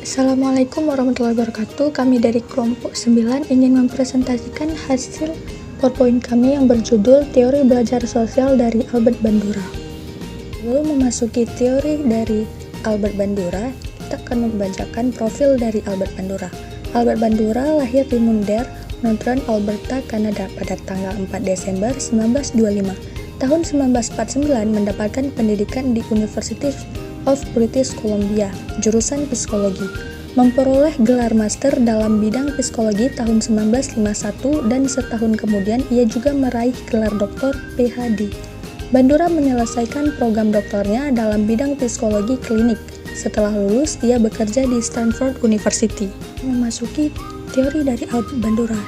Assalamualaikum warahmatullahi wabarakatuh. Kami dari kelompok 9 ingin mempresentasikan hasil PowerPoint kami yang berjudul Teori Belajar Sosial dari Albert Bandura. Sebelum memasuki teori dari Albert Bandura, kita akan membacakan profil dari Albert Bandura. Albert Bandura lahir di Mounder, Northern Alberta, Kanada pada tanggal 4 Desember 1925. Tahun 1949 mendapatkan pendidikan di University of British Columbia, jurusan psikologi. Memperoleh gelar master dalam bidang psikologi tahun 1951 dan setahun kemudian ia juga meraih gelar doktor PhD. Bandura menyelesaikan program doktornya dalam bidang psikologi klinik. Setelah lulus, ia bekerja di Stanford University. Memasuki teori dari Albert Bandura.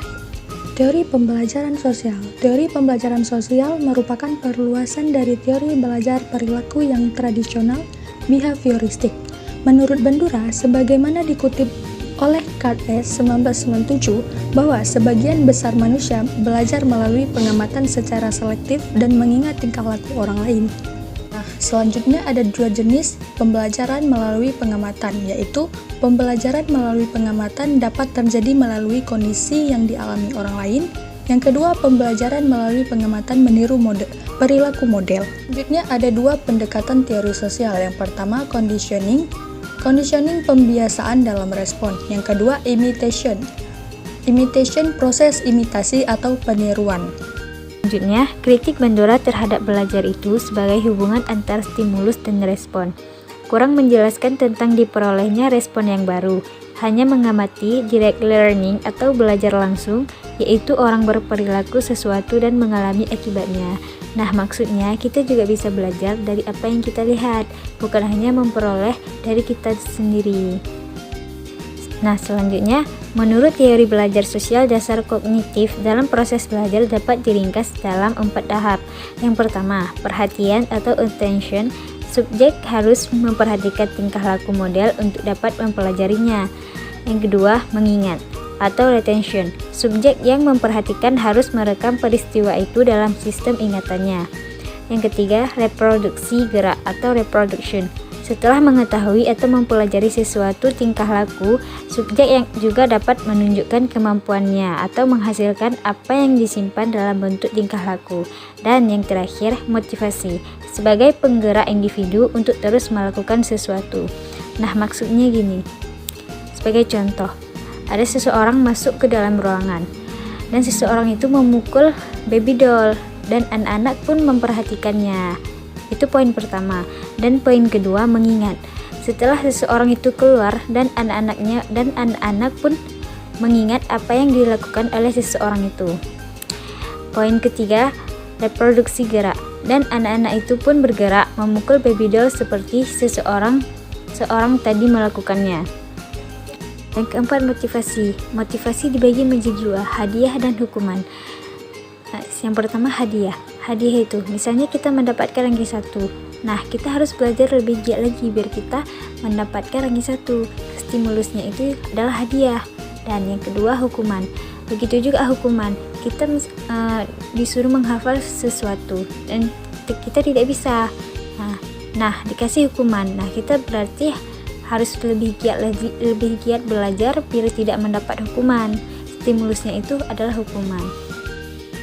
Teori pembelajaran sosial. Teori pembelajaran sosial merupakan perluasan dari teori belajar perilaku yang tradisional behavioristik. Menurut Bandura, sebagaimana dikutip oleh Carl S. 1997, bahwa sebagian besar manusia belajar melalui pengamatan secara selektif dan mengingat tingkah laku orang lain. Selanjutnya ada dua jenis pembelajaran melalui pengamatan, yaitu pembelajaran melalui pengamatan dapat terjadi melalui kondisi yang dialami orang lain. Yang kedua, pembelajaran melalui pengamatan meniru perilaku model. Selanjutnya ada dua pendekatan teori sosial. Yang pertama, conditioning pembiasaan dalam respon. Yang kedua, imitation proses imitasi atau peniruan. Selanjutnya, kritik Bandura terhadap belajar itu sebagai hubungan antara stimulus dan respon. Kurang menjelaskan tentang diperolehnya respon yang baru, hanya mengamati direct learning atau belajar langsung, yaitu orang berperilaku sesuatu dan mengalami akibatnya. Nah, maksudnya kita juga bisa belajar dari apa yang kita lihat, bukan hanya memperoleh dari kita sendiri. Nah, selanjutnya, menurut teori belajar sosial dasar kognitif, dalam proses belajar dapat diringkas dalam 4 tahap. Yang pertama, perhatian atau attention. Subjek harus memperhatikan tingkah laku model untuk dapat mempelajarinya. Yang kedua, mengingat atau retention. Subjek yang memperhatikan harus merekam peristiwa itu dalam sistem ingatannya. Yang ketiga, reproduksi gerak atau reproduction. Setelah mengetahui atau mempelajari sesuatu tingkah laku, subjek yang juga dapat menunjukkan kemampuannya atau menghasilkan apa yang disimpan dalam bentuk tingkah laku. Dan yang terakhir, motivasi, sebagai penggerak individu untuk terus melakukan sesuatu. Nah, maksudnya gini. Sebagai contoh, ada seseorang masuk ke dalam ruangan, dan seseorang itu memukul baby doll, dan anak-anak pun memperhatikannya. Itu poin pertama. Dan poin kedua, mengingat. Setelah seseorang itu keluar dan anak-anak pun mengingat apa yang dilakukan oleh seseorang itu. Poin ketiga, reproduksi gerak. Dan anak-anak itu pun bergerak memukul baby doll seperti seorang tadi melakukannya. Yang keempat, motivasi. Motivasi dibagi menjadi dua, hadiah dan hukuman. Yang pertama, hadiah. Hadiah itu, misalnya kita mendapatkan ranking 1. Nah, kita harus belajar lebih giat lagi biar kita mendapatkan ranking 1. Stimulusnya itu adalah hadiah. Dan yang kedua, hukuman. Begitu juga hukuman. Kita disuruh menghafal sesuatu dan kita tidak bisa. Nah, dikasih hukuman. Nah, kita berarti harus lebih giat belajar biar tidak mendapat hukuman. Stimulusnya itu adalah hukuman.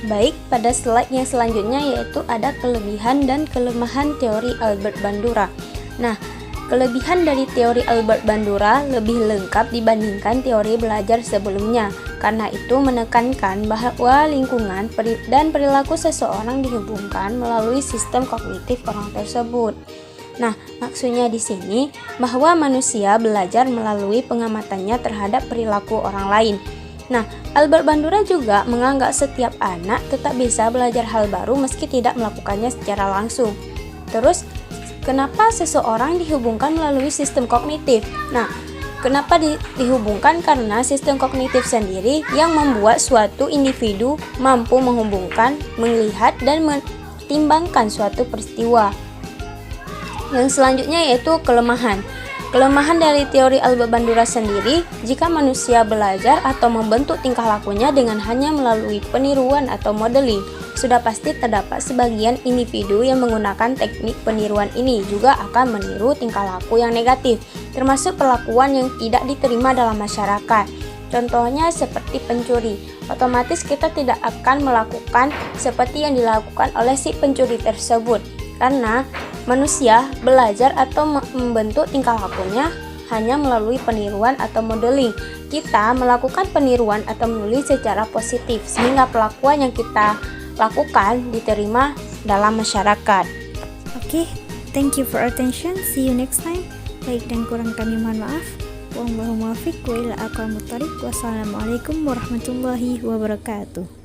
Baik, pada slide yang selanjutnya yaitu ada kelebihan dan kelemahan teori Albert Bandura. Nah, kelebihan dari teori Albert Bandura lebih lengkap dibandingkan teori belajar sebelumnya. Karena itu menekankan bahwa lingkungan dan perilaku seseorang dihubungkan melalui sistem kognitif orang tersebut. Nah, maksudnya di sini bahwa manusia belajar melalui pengamatannya terhadap perilaku orang lain. Nah, Albert Bandura juga menganggap setiap anak tetap bisa belajar hal baru meski tidak melakukannya secara langsung. Terus, kenapa seseorang dihubungkan melalui sistem kognitif? Nah, kenapa dihubungkan? Karena sistem kognitif sendiri yang membuat suatu individu mampu menghubungkan, melihat, dan mempertimbangkan suatu peristiwa. Yang selanjutnya yaitu kelemahan. Kelemahan dari teori Albert Bandura sendiri, jika manusia belajar atau membentuk tingkah lakunya dengan hanya melalui peniruan atau modeling, sudah pasti terdapat sebagian individu yang menggunakan teknik peniruan ini juga akan meniru tingkah laku yang negatif, termasuk perlakuan yang tidak diterima dalam masyarakat. Contohnya seperti pencuri, otomatis kita tidak akan melakukan seperti yang dilakukan oleh si pencuri tersebut, karena manusia belajar atau membentuk tingkah lakunya hanya melalui peniruan atau modeling. Kita melakukan peniruan atau menulis secara positif, sehingga perlakuan yang kita lakukan diterima dalam masyarakat. Oke, thank you for attention. See you next time. Baik dan kurang kami mohon maaf. Wassalamualaikum warahmatullahi wabarakatuh.